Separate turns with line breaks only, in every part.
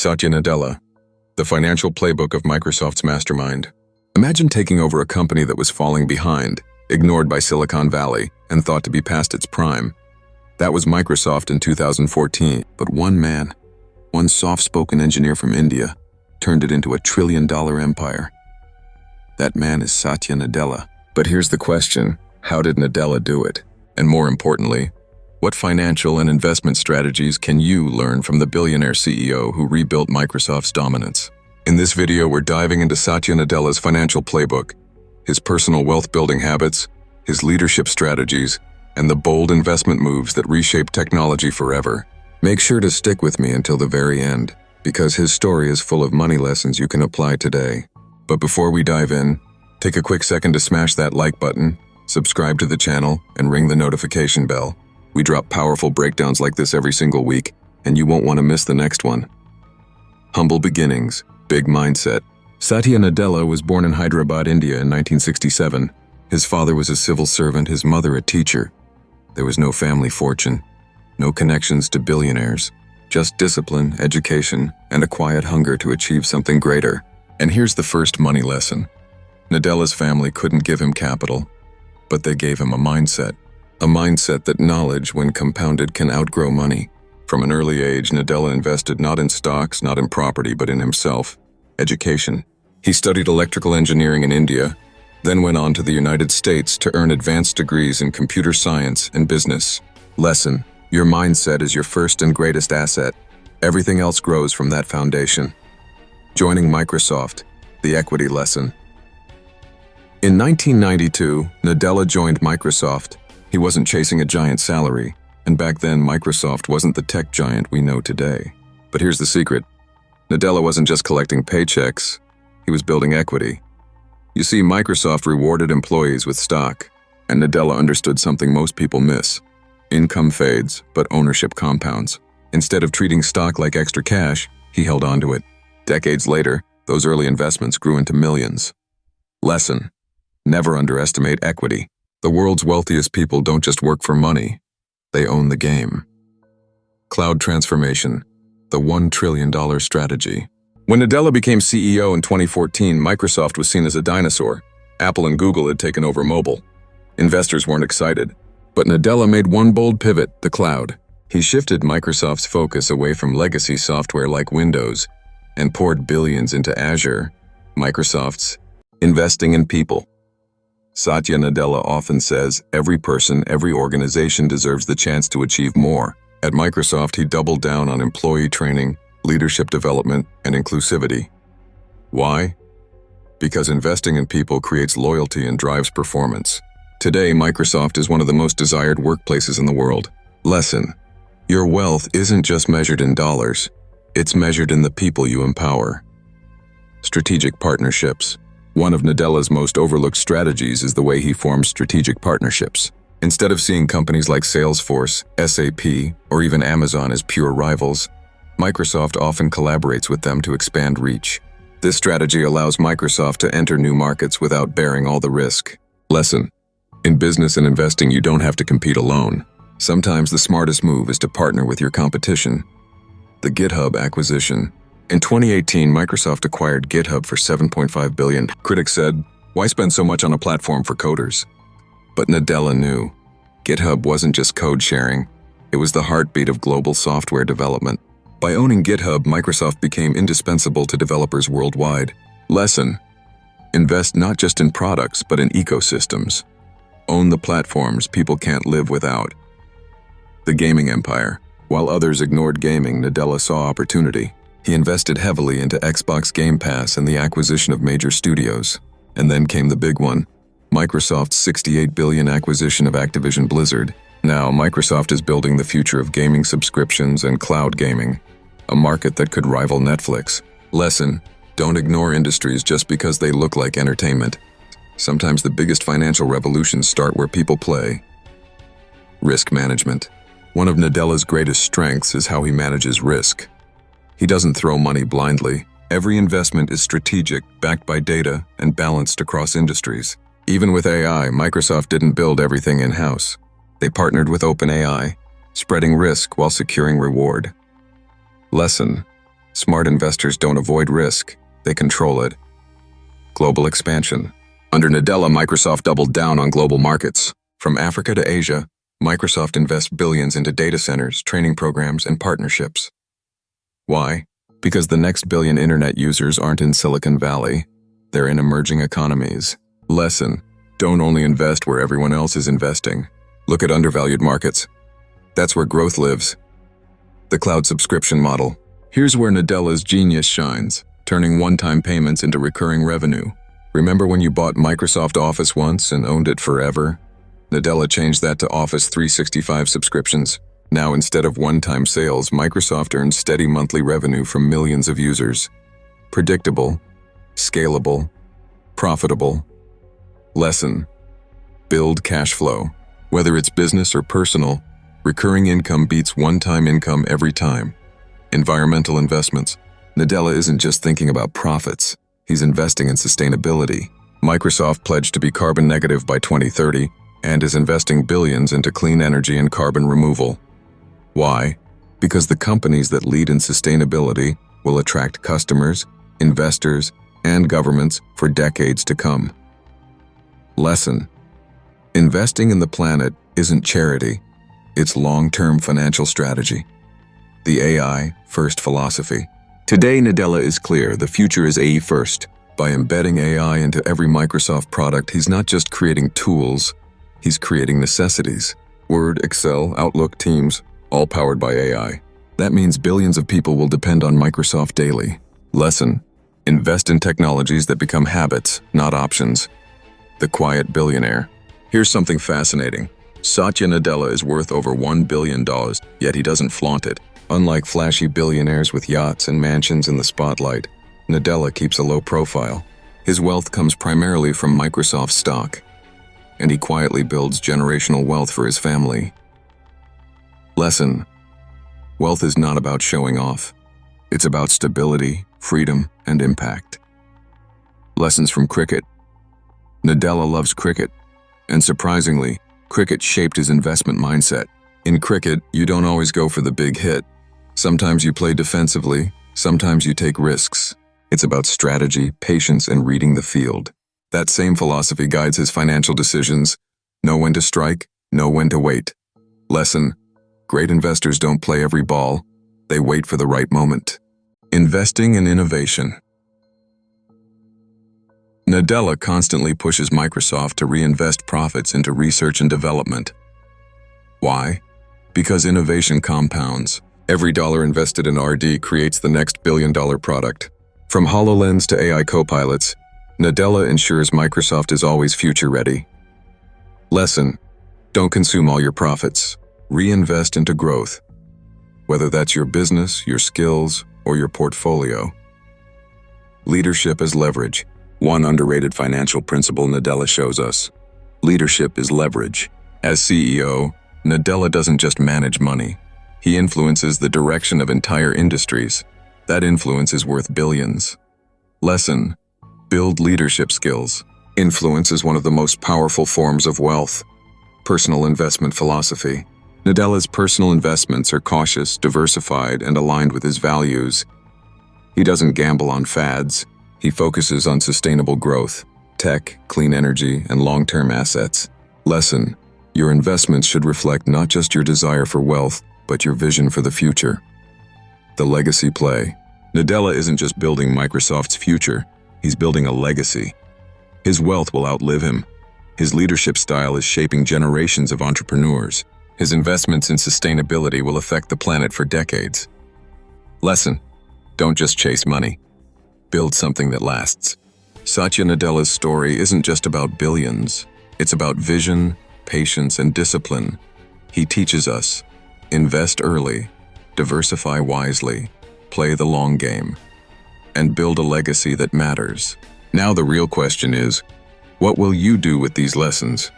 Satya Nadella, the financial playbook of Microsoft's mastermind. Imagine taking over a company that was falling behind, ignored by Silicon Valley, and thought to be past its prime. That was Microsoft in 2014, but one man, one soft-spoken engineer from India, turned it into a trillion-dollar empire. That man is Satya Nadella. But here's the question: how did Nadella do it? And more importantly, what financial and investment strategies can you learn from the billionaire CEO who rebuilt Microsoft's dominance? In this video, we're diving into Satya Nadella's financial playbook, his personal wealth-building habits, his leadership strategies, and the bold investment moves that reshape technology forever. Make sure to stick with me until the very end, because his story is full of money lessons you can apply today. But before we dive in, take a quick second to smash that like button, subscribe to the channel, and ring the notification bell. We drop powerful breakdowns like this every single week, and you won't want to miss the next one. Humble beginnings, big mindset. Satya Nadella was born in Hyderabad, India in 1967. His father was a civil servant, his mother a teacher. There was no family fortune, no connections to billionaires, just discipline, education, and a quiet hunger to achieve something greater. And here's the first money lesson. Nadella's family couldn't give him capital, but they gave him a mindset. A mindset that knowledge, when compounded, can outgrow money. From an early age, Nadella invested not in stocks, not in property, but in himself. Education. He studied electrical engineering in India, then went on to the United States to earn advanced degrees in computer science and business. Lesson: your mindset is your first and greatest asset. Everything else grows from that foundation. Joining Microsoft, the equity lesson. In 1992, Nadella joined Microsoft. He wasn't chasing a giant salary, and back then Microsoft wasn't the tech giant we know today. But here's the secret. Nadella wasn't just collecting paychecks, he was building equity. You see, Microsoft rewarded employees with stock, and Nadella understood something most people miss. Income fades, but ownership compounds. Instead of treating stock like extra cash, he held on to it. Decades later, those early investments grew into millions. Lesson: never underestimate equity. The world's wealthiest people don't just work for money, they own the game. Cloud transformation, the $1 trillion strategy. When Nadella became CEO in 2014, Microsoft was seen as a dinosaur. Apple and Google had taken over mobile. Investors weren't excited. But Nadella made one bold pivot: the cloud. He shifted Microsoft's focus away from legacy software like Windows and poured billions into Azure, Microsoft's investing in people. Satya Nadella often says, every person, every organization deserves the chance to achieve more. At Microsoft, he doubled down on employee training, leadership development, and inclusivity. Why? Because investing in people creates loyalty and drives performance. Today, Microsoft is one of the most desired workplaces in the world. Lesson: your wealth isn't just measured in dollars, it's measured in the people you empower. Strategic partnerships. One of Nadella's most overlooked strategies is the way he forms strategic partnerships. Instead of seeing companies like Salesforce, SAP, or even Amazon as pure rivals, Microsoft often collaborates with them to expand reach. This strategy allows Microsoft to enter new markets without bearing all the risk. Lesson: in business and investing, you don't have to compete alone. Sometimes the smartest move is to partner with your competition. The GitHub acquisition. In 2018, Microsoft acquired GitHub for $7.5 billion. Critics said, why spend so much on a platform for coders? But Nadella knew. GitHub wasn't just code sharing, it was the heartbeat of global software development. By owning GitHub, Microsoft became indispensable to developers worldwide. Lesson: invest not just in products, but in ecosystems. Own the platforms people can't live without. The gaming empire. While others ignored gaming, Nadella saw opportunity. He invested heavily into Xbox Game Pass and the acquisition of major studios. And then came the big one: Microsoft's $68 billion acquisition of Activision Blizzard. Now, Microsoft is building the future of gaming subscriptions and cloud gaming, a market that could rival Netflix. Lesson: don't ignore industries just because they look like entertainment. Sometimes the biggest financial revolutions start where people play. Risk management. One of Nadella's greatest strengths is how he manages risk. He doesn't throw money blindly. Every investment is strategic, backed by data, and balanced across industries. Even with AI, Microsoft didn't build everything in-house. They partnered with OpenAI, spreading risk while securing reward. Lesson: Smart investors don't avoid risk, they control it. Global expansion. Under Nadella, Microsoft doubled down on global markets. From Africa to Asia, Microsoft invests billions into data centers, training programs, and partnerships. Why? Because the next billion internet users aren't in Silicon Valley, they're in emerging economies. Lesson: don't only invest where everyone else is investing. Look at undervalued markets. That's where growth lives. The cloud subscription model. Here's where Nadella's genius shines, turning one-time payments into recurring revenue. Remember when you bought Microsoft Office once and owned it forever? Nadella changed that to Office 365 subscriptions. Now, instead of one-time sales, Microsoft earns steady monthly revenue from millions of users. Predictable, scalable, profitable. Lesson: build cash flow. Whether it's business or personal, recurring income beats one-time income every time. Environmental investments. Nadella isn't just thinking about profits, he's investing in sustainability. Microsoft pledged to be carbon negative by 2030 and is investing billions into clean energy and carbon removal. Why? Because the companies that lead in sustainability will attract customers, investors, and governments for decades to come. Lesson: investing in the planet isn't charity, it's long-term financial strategy. The AI first philosophy. Today, Nadella is clear, the future is AI first. By embedding AI into every Microsoft product, he's not just creating tools, he's creating necessities. Word, Excel, Outlook, Teams, all powered by AI. That means billions of people will depend on Microsoft daily. Lesson: invest in technologies that become habits, not options. The quiet billionaire. Here's something fascinating. Satya Nadella is worth over $1 billion, yet he doesn't flaunt it. Unlike flashy billionaires with yachts and mansions in the spotlight, Nadella keeps a low profile. His wealth comes primarily from Microsoft stock, and he quietly builds generational wealth for his family. Lesson: wealth is not about showing off. It's about stability, freedom, and impact. Lessons from cricket. Nadella loves cricket, and surprisingly, cricket shaped his investment mindset. In cricket, you don't always go for the big hit. Sometimes you play defensively, sometimes you take risks. It's about strategy, patience, and reading the field. That same philosophy guides his financial decisions. Know when to strike, know when to wait. Lesson: great investors don't play every ball, they wait for the right moment. Investing in innovation. Nadella constantly pushes Microsoft to reinvest profits into research and development. Why? Because innovation compounds. Every dollar invested in R&D creates the next billion-dollar product. From HoloLens to AI copilots, Nadella ensures Microsoft is always future-ready. Lesson: don't consume all your profits. Reinvest into growth. Whether that's your business, your skills, or your portfolio. Leadership as leverage. One underrated financial principle Nadella shows us. Leadership is leverage. As CEO, Nadella doesn't just manage money. He influences the direction of entire industries. That influence is worth billions. Lesson: build leadership skills. Influence is one of the most powerful forms of wealth. Personal investment philosophy. Nadella's personal investments are cautious, diversified, and aligned with his values. He doesn't gamble on fads. He focuses on sustainable growth, tech, clean energy, and long-term assets. Lesson: your investments should reflect not just your desire for wealth, but your vision for the future. The legacy play. Nadella isn't just building Microsoft's future, he's building a legacy. His wealth will outlive him. His leadership style is shaping generations of entrepreneurs. His investments in sustainability will affect the planet for decades. Lesson: don't just chase money. Build something that lasts. Satya Nadella's story isn't just about billions. It's about vision, patience, and discipline. He teaches us: invest early, diversify wisely, play the long game, and build a legacy that matters. Now the real question is, what will you do with these lessons?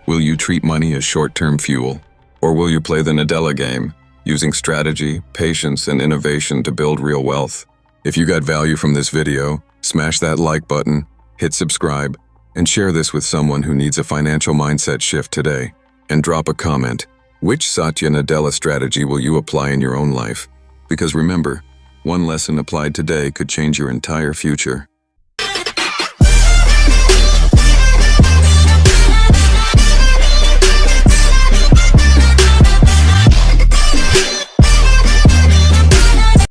Will you treat money as short-term fuel? Or will you play the Nadella game, using strategy, patience, and innovation to build real wealth? If you got value from this video, smash that like button, hit subscribe, and share this with someone who needs a financial mindset shift today. And drop a comment. Which Satya Nadella strategy will you apply in your own life? Because remember, One lesson applied today could change your entire future.